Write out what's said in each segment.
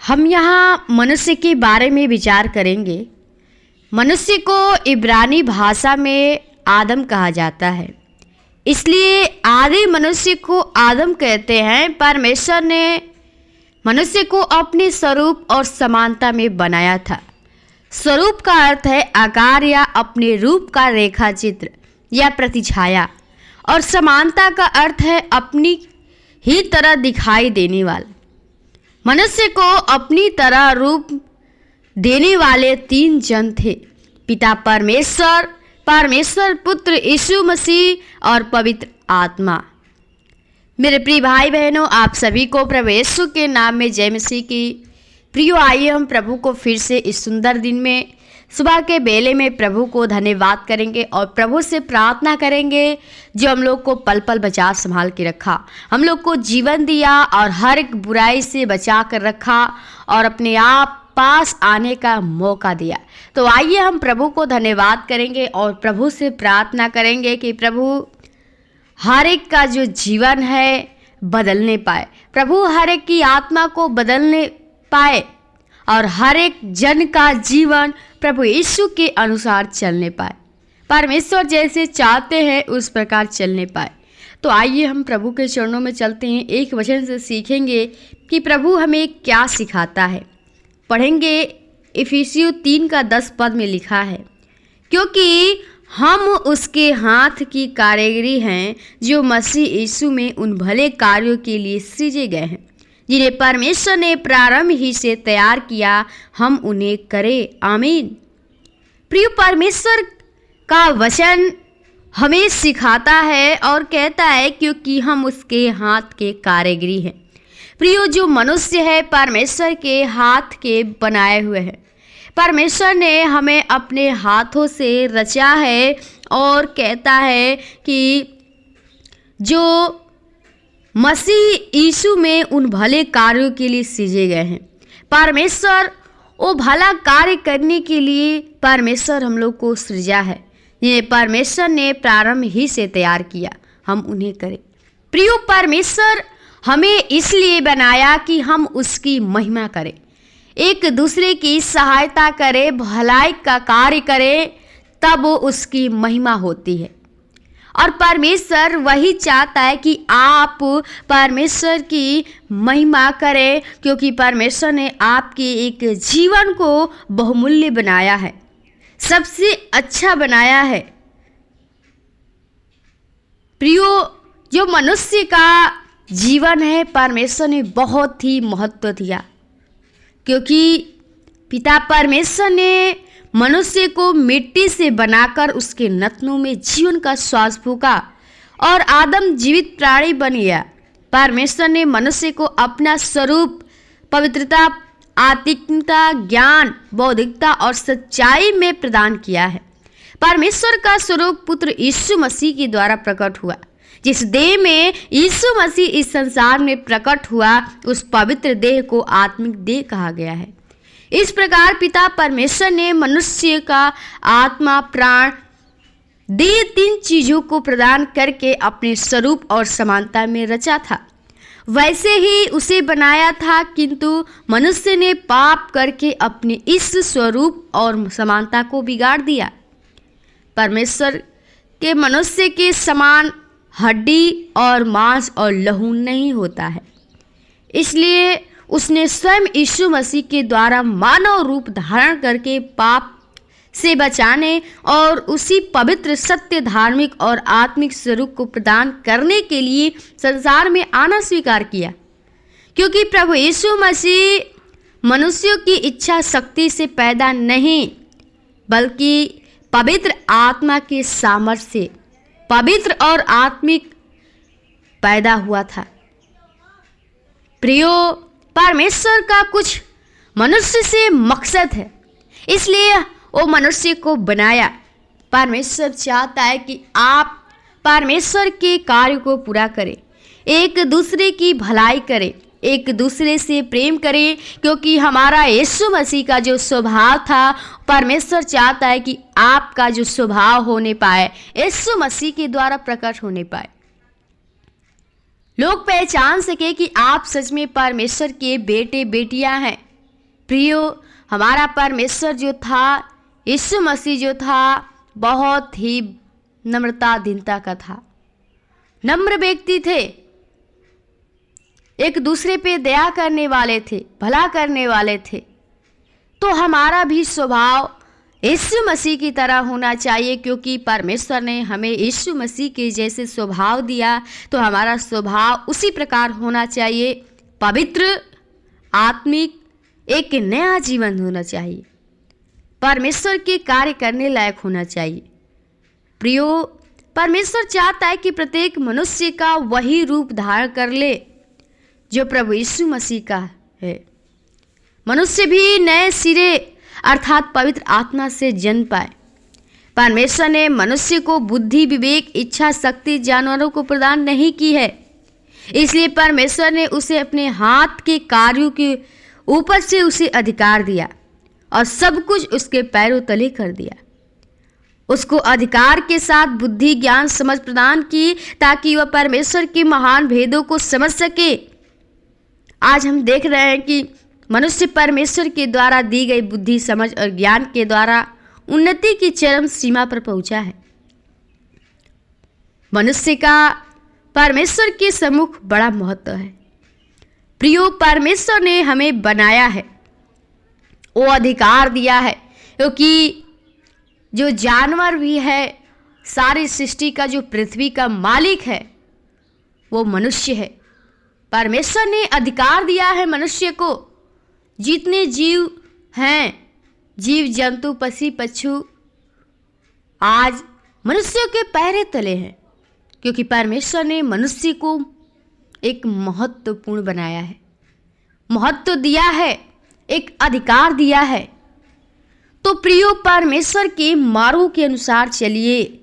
हम यहाँ मनुष्य के बारे में विचार करेंगे। मनुष्य को इब्रानी भाषा में आदम कहा जाता है, इसलिए आदि मनुष्य को आदम कहते हैं। परमेश्वर ने मनुष्य को अपने स्वरूप और समानता में बनाया था। स्वरूप का अर्थ है आकार या अपने रूप का रेखा चित्र या प्रतिछाया, और समानता का अर्थ है अपनी ही तरह दिखाई देने वाला। मनुष्य को अपनी तरह रूप देने वाले तीन जन थे: पिता परमेश्वर, परमेश्वर पुत्र यीशु मसीह और पवित्र आत्मा। मेरे प्रिय भाई बहनों, आप सभी को प्रभु यीशु के नाम में जय मसीह की। प्रियो, आइए हम प्रभु को फिर से इस सुंदर दिन में सुबह के बेले में प्रभु को धन्यवाद करेंगे और प्रभु से प्रार्थना करेंगे जो हम लोग को पल पल बचा संभाल के रखा, हम लोग को जीवन दिया और हर एक बुराई से बचा कर रखा और अपने आप पास आने का मौका दिया। तो आइए हम प्रभु को धन्यवाद करेंगे और प्रभु से प्रार्थना करेंगे कि प्रभु हर एक का जो जीवन है बदलने पाए, प्रभु हर एक की आत्मा को बदलने पाए और हर एक जन का जीवन प्रभु यीशु के अनुसार चलने पाए, परमेश्वर जैसे चाहते हैं उस प्रकार चलने पाए। तो आइए हम प्रभु के चरणों में चलते हैं। एक वचन से सीखेंगे कि प्रभु हमें क्या सिखाता है। पढ़ेंगे इफिसियों 3:10 में लिखा है, क्योंकि हम उसके हाथ की कारीगरी हैं जो मसीह यीशु में उन भले कार्यों के लिए सृजे गए हैं जिन्हें परमेश्वर ने प्रारंभ ही से तैयार किया, हम उन्हें करें। आमीन। प्रिय, परमेश्वर का वचन हमें सिखाता है और कहता है क्योंकि हम उसके हाथ के कारीगरी हैं। प्रियो, जो मनुष्य है परमेश्वर के हाथ के बनाए हुए हैं। परमेश्वर ने हमें अपने हाथों से रचा है और कहता है कि जो मसीह यीशु में उन भले कार्यों के लिए सृजे गए हैं। परमेश्वर वो भला कार्य करने के लिए परमेश्वर हम लोग को सृजा है, जिन्हें परमेश्वर ने प्रारंभ ही से तैयार किया, हम उन्हें करें। प्रियो, परमेश्वर हमें इसलिए बनाया कि हम उसकी महिमा करें, एक दूसरे की सहायता करें, भलाई का कार्य करें, तब उसकी महिमा होती है। और परमेश्वर वही चाहता है कि आप परमेश्वर की महिमा करें, क्योंकि परमेश्वर ने आपके एक जीवन को बहुमूल्य बनाया है, सबसे अच्छा बनाया है। प्रियो, जो मनुष्य का जीवन है परमेश्वर ने बहुत ही महत्व दिया, क्योंकि पिता परमेश्वर ने मनुष्य को मिट्टी से बनाकर उसके नथनों में जीवन का श्वास फूंका और आदम जीवित प्राणी बन गया। परमेश्वर ने मनुष्य को अपना स्वरूप, पवित्रता, आत्मिकता, ज्ञान, बौद्धिकता और सच्चाई में प्रदान किया है। परमेश्वर का स्वरूप पुत्र यीशु मसीह के द्वारा प्रकट हुआ। जिस देह में यीशु मसीह इस संसार में प्रकट हुआ, उस पवित्र देह को आत्मिक देह कहा गया है। इस प्रकार पिता परमेश्वर ने मनुष्य का आत्मा, प्राण, देह, तीन चीजों को प्रदान करके अपने स्वरूप और समानता में रचा था। वैसे ही उसे बनाया था, किंतु मनुष्य ने पाप करके अपने इस स्वरूप और समानता को बिगाड़ दिया। परमेश्वर के मनुष्य के समान हड्डी और मांस और लहू नहीं होता है, इसलिए उसने स्वयं यीशु मसीह के द्वारा मानव रूप धारण करके पाप से बचाने और उसी पवित्र, सत्य, धार्मिक और आत्मिक स्वरूप को प्रदान करने के लिए संसार में आना स्वीकार किया। क्योंकि प्रभु यीशु मसीह मनुष्यों की इच्छा शक्ति से पैदा नहीं, बल्कि पवित्र आत्मा के सामर्थ्य से पवित्र और आत्मिक पैदा हुआ था। प्रियो, परमेश्वर का कुछ मनुष्य से मकसद है, इसलिए वो मनुष्य को बनाया। परमेश्वर चाहता है कि आप परमेश्वर के कार्य को पूरा करें, एक दूसरे की भलाई करें, एक दूसरे से प्रेम करें, क्योंकि हमारा यीशु मसीह का जो स्वभाव था, परमेश्वर चाहता है कि आपका जो स्वभाव होने पाए यीशु मसीह के द्वारा प्रकट होने पाए। लोग पहचान सके कि आप सच में परमेश्वर के बेटे बेटियां हैं। प्रियो, हमारा परमेश्वर जो था, यीशु मसीह जो था, बहुत ही नम्रता दीनता का था। नम्र व्यक्ति थे, एक दूसरे पे दया करने वाले थे, भला करने वाले थे। तो हमारा भी स्वभाव यीशु मसीह की तरह होना चाहिए, क्योंकि परमेश्वर ने हमें यीशु मसीह के जैसे स्वभाव दिया, तो हमारा स्वभाव उसी प्रकार होना चाहिए। पवित्र, आत्मिक, एक नया जीवन होना चाहिए, परमेश्वर के कार्य करने लायक होना चाहिए। प्रियो, परमेश्वर चाहता है कि प्रत्येक मनुष्य का वही रूप धारण कर ले जो प्रभु यीशु मसीह का है। मनुष्य भी नए सिरे अर्थात पवित्र आत्मा से जन्म पाए। परमेश्वर ने मनुष्य को बुद्धि, विवेक, इच्छा शक्ति जानवरों को प्रदान नहीं की है, इसलिए परमेश्वर ने उसे अपने हाथ के कार्यों के ऊपर से उसे अधिकार दिया और सब कुछ उसके पैरों तले कर दिया। उसको अधिकार के साथ बुद्धि, ज्ञान, समझ प्रदान की, ताकि वह परमेश्वर के महान भेदों को समझ सके। आज हम देख रहे हैं कि मनुष्य परमेश्वर के द्वारा दी गई बुद्धि, समझ और ज्ञान के द्वारा उन्नति की चरम सीमा पर पहुंचा है। मनुष्य का परमेश्वर के सम्मुख बड़ा महत्व है। प्रियो, परमेश्वर ने हमें बनाया है, वो अधिकार दिया है, क्योंकि जो जानवर भी है, सारी सृष्टि का जो पृथ्वी का मालिक है वो मनुष्य है। परमेश्वर ने अधिकार दिया है मनुष्य को। जितने जीव हैं, जीव जंतु, पक्षी, पशु, आज मनुष्यों के पैरे तले हैं, क्योंकि परमेश्वर ने मनुष्य को एक महत्वपूर्ण बनाया है, महत्व दिया है, एक अधिकार दिया है। तो प्रियो, परमेश्वर के मार्गों के अनुसार चलिए।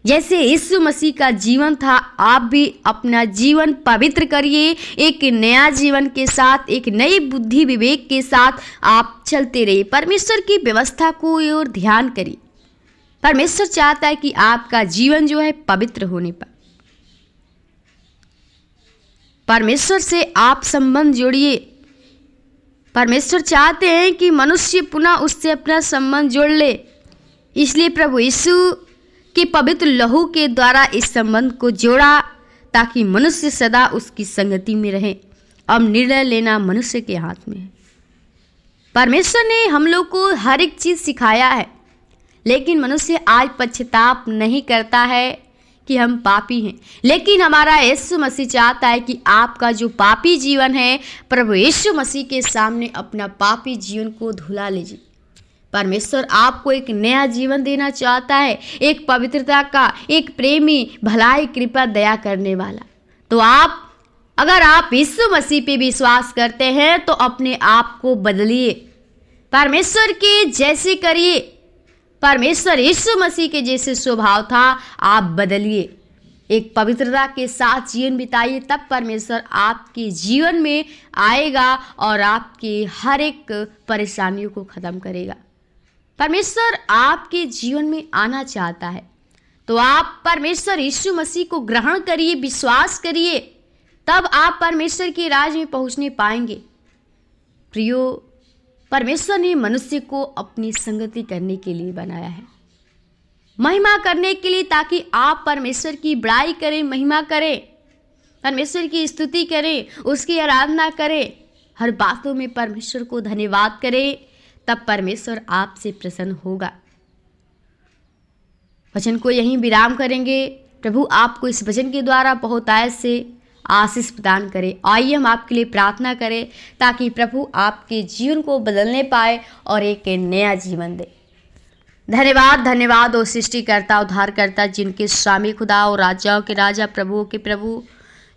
जैसे यीशु मसीह का जीवन था, आप भी अपना जीवन पवित्र करिए। एक नया जीवन के साथ, एक नई बुद्धि, विवेक के साथ आप चलते रहिए। परमेश्वर की व्यवस्था को और ध्यान करिए। परमेश्वर चाहता है कि आपका जीवन जो है पवित्र होने पर परमेश्वर से आप संबंध जोड़िए। परमेश्वर चाहते हैं कि मनुष्य पुनः उससे अपना संबंध जोड़ ले, इसलिए प्रभु यीशु के पवित्र लहू के द्वारा इस संबंध को जोड़ा, ताकि मनुष्य सदा उसकी संगति में रहे। अब निर्णय लेना मनुष्य के हाथ में है। परमेश्वर ने हम लोग को हर एक चीज़ सिखाया है, लेकिन मनुष्य आज पश्चाताप नहीं करता है कि हम पापी हैं। लेकिन हमारा यीशु मसीह चाहता है कि आपका जो पापी जीवन है, प्रभु यीशु मसीह के सामने अपना पापी जीवन को धुला लीजिए। परमेश्वर आपको एक नया जीवन देना चाहता है, एक पवित्रता का, एक प्रेमी, भलाई, कृपा, दया करने वाला। तो अगर आप यीशु मसीह पे विश्वास करते हैं तो अपने आप को बदलिए, परमेश्वर के जैसे करिए। परमेश्वर यीशु मसीह के जैसे स्वभाव था, आप बदलिए, एक पवित्रता के साथ जीवन बिताइए। तब परमेश्वर आपके जीवन में आएगा और आपकी हर एक परेशानियों को ख़त्म करेगा। परमेश्वर आपके जीवन में आना चाहता है, तो आप परमेश्वर यीशु मसीह को ग्रहण करिए, विश्वास करिए, तब आप परमेश्वर के राज में पहुंचने पाएंगे। प्रियो, परमेश्वर ने मनुष्य को अपनी संगति करने के लिए बनाया है, महिमा करने के लिए, ताकि आप परमेश्वर की बड़ाई करें, महिमा करें, परमेश्वर की स्तुति करें, उसकी आराधना करें, हर बातों में परमेश्वर को धन्यवाद करें। तब परमेश्वर आपसे प्रसन्न होगा। वचन को यहीं विराम करेंगे। प्रभु आपको इस वचन के द्वारा बहुत आयत से आशीष प्रदान करे। आइए हम आपके लिए प्रार्थना करें, ताकि प्रभु आपके जीवन को बदलने पाए और एक नया जीवन दे। धन्यवाद, धन्यवाद ओ सृष्टिकर्ता, उद्धारकर्ता, जिनके स्वामी खुदा और राजाओं के राजा, प्रभुओं के प्रभु,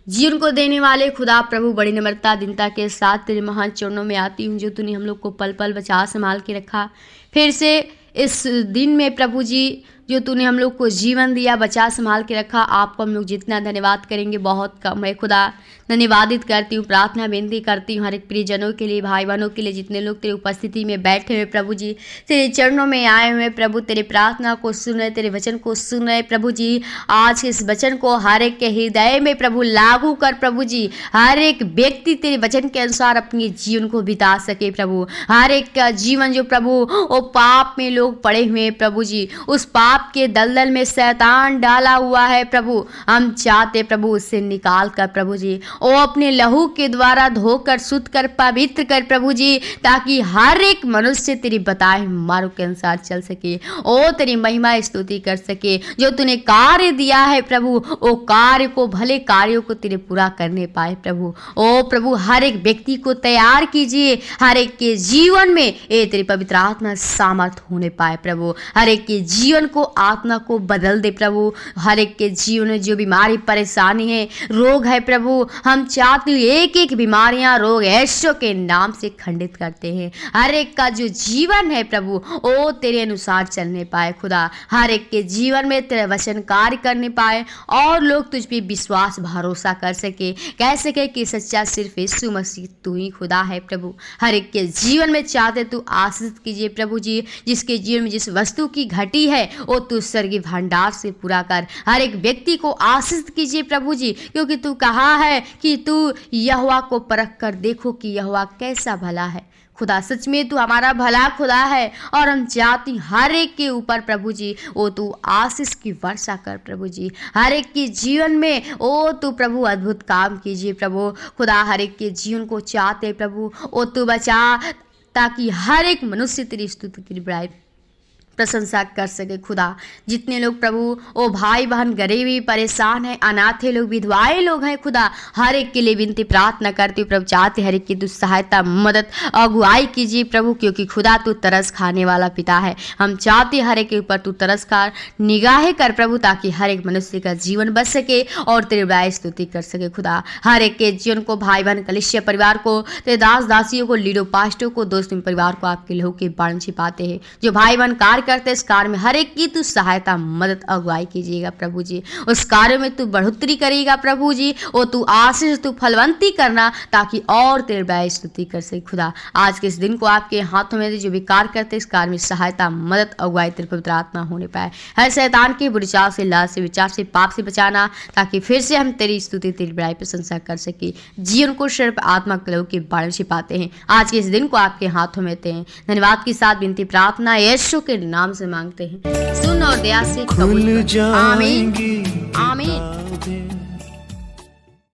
जीवन को देने वाले खुदा प्रभु, बड़ी नम्रता दीनता के साथ तेरे महान चरणों में आती हूँ, जो तूने हम लोग को पल पल बचा संभाल के रखा। फिर से इस दिन में प्रभु जी जो तूने हम लोग को जीवन दिया, बचा संभाल के रखा, आपको हम लोग जितना धन्यवाद करेंगे बहुत कम है खुदा। धन्यवादित करती हूँ, प्रार्थना विनती करती हूँ हर एक प्रियजनों के लिए, भाई बहनों के लिए, जितने लोग तेरी उपस्थिति में बैठे हुए प्रभु जी, तेरे चरणों में आए हुए प्रभु, तेरे प्रार्थना को सुन रहे, तेरे वचन को सुन रहे प्रभु जी। आज इस वचन को हर एक के हृदय में प्रभु लागू कर प्रभु जी। हर एक व्यक्ति तेरे वचन के अनुसार अपने जीवन को बिता सके प्रभु। हर एक का जीवन जो प्रभु वो पाप में लोग पड़े हुए हैं प्रभु जी, उस पाप के दलदल में शैतान डाला हुआ है प्रभु, हम चाहते प्रभु उससे निकाल कर प्रभु जी वो अपने लहू के द्वारा धोकर शुद्ध कर पवित्र कर प्रभु जी, ताकि हर एक मनुष्य तेरी बताए मार्ग के अनुसार चल सके, ओ तेरी महिमा स्तुति कर सके। जो तूने कार्य दिया है प्रभु, वो कार्य को, भले कार्यों को तेरे पूरा करने पाए प्रभु। ओ प्रभु हर एक व्यक्ति को तैयार कीजिए, हर एक के जीवन में ये तेरी पवित्र आत्मा सामर्थ होने पाए प्रभु। हर एक के जीवन को, आत्मा को बदल दे प्रभु। हर एक के जीवन में जो बीमारी परेशानी है, रोग है प्रभु, हम चाहते एक एक बीमारियां, रोग यीशु के नाम से खंडित करते हैं। हर एक का जो जीवन है प्रभु ओ तेरे अनुसार चलने पाए खुदा। हर एक के जीवन में तेरा वचन कार्य करने पाए और लोग तुझ पे विश्वास भरोसा कर सके, कह सके कि सच्चा सिर्फ यीशु मसीह तू ही खुदा है प्रभु। हर एक के जीवन में चाहते तू आशीष कीजिए प्रभु जी। जिसके जीवन में जिस वस्तु की घटी है वो तू स्वर्गीय भंडार से पूरा कर। हर एक व्यक्ति को आशीष कीजिए प्रभु जी, क्योंकि तू कहा है कि तू यहोवा को परख कर देखो कि यहोवा कैसा भला है। खुदा सच में तू हमारा भला खुदा है और हम चाहती हर एक के ऊपर प्रभु जी वो तू आशीष की वर्षा कर प्रभु जी। हर एक के जीवन में ओ तू प्रभु अद्भुत काम कीजिए प्रभु खुदा। हर एक के जीवन को चाहते प्रभु ओ तू बचा, ताकि हर एक मनुष्य तेरी स्तुति की बड़ाई प्रशंसा कर सके खुदा। जितने लोग प्रभु ओ भाई बहन गरीबी परेशान है, अनाथ लोग, विधवाएं लोग हैं खुदा, हर एक के लिए विनती प्रार्थना करती हूँ प्रभु। चाहते हर एक की तू सहायता, मदद, अगुवाई कीजिए प्रभु, क्योंकि खुदा तू तरस खाने वाला पिता है। हम चाहते हर एक के ऊपर तू तरस खा निगाहें कर प्रभु, ताकि हर एक मनुष्य का जीवन बच सके और तेरी बड़ाई स्तुति कर सके खुदा। हर एक के जीवन को, भाई बहन कलिसिया परिवार को, तेरे दास दासियों को, लीडो पास्टों को, दोस्तों परिवार को आपके लहू के बाण छिपाते हैं। जो भाई बहन कार्य करते इस कार्य में हर एक की तू सहायता, मदद, अगुवाई कीजिएगा प्रभु जी। उस कार्य में तू बढ़ोतरी करेगा प्रभु जी, और तू आशीष, तू फलवंती करना, ताकि और तेरे बड़ाई स्तुति कर सके खुदा। आज के इस दिन को आपके हाथों में जो भी कार्य करते इस कार्य में सहायता, मदद, अगुवाई तेरे पवित्र आत्मा होने पाए। हर शैतान के बुरी चाल से, लालच से, विचार से, पाप से बचाना, ताकि फिर से हम तेरी स्तुति, तेरी बड़ाई प्रशंसा कर सके। जीवन को सिर्फ आत्मा के लहू के बाण छिपाते हैं। आज के इस दिन को आपके हाथों में देते हैं। धन्यवाद के साथ विनती प्रार्थना यीशु के नाम से मांगते हैं, सुन और दया से कबूल कर। आमीन आमीन।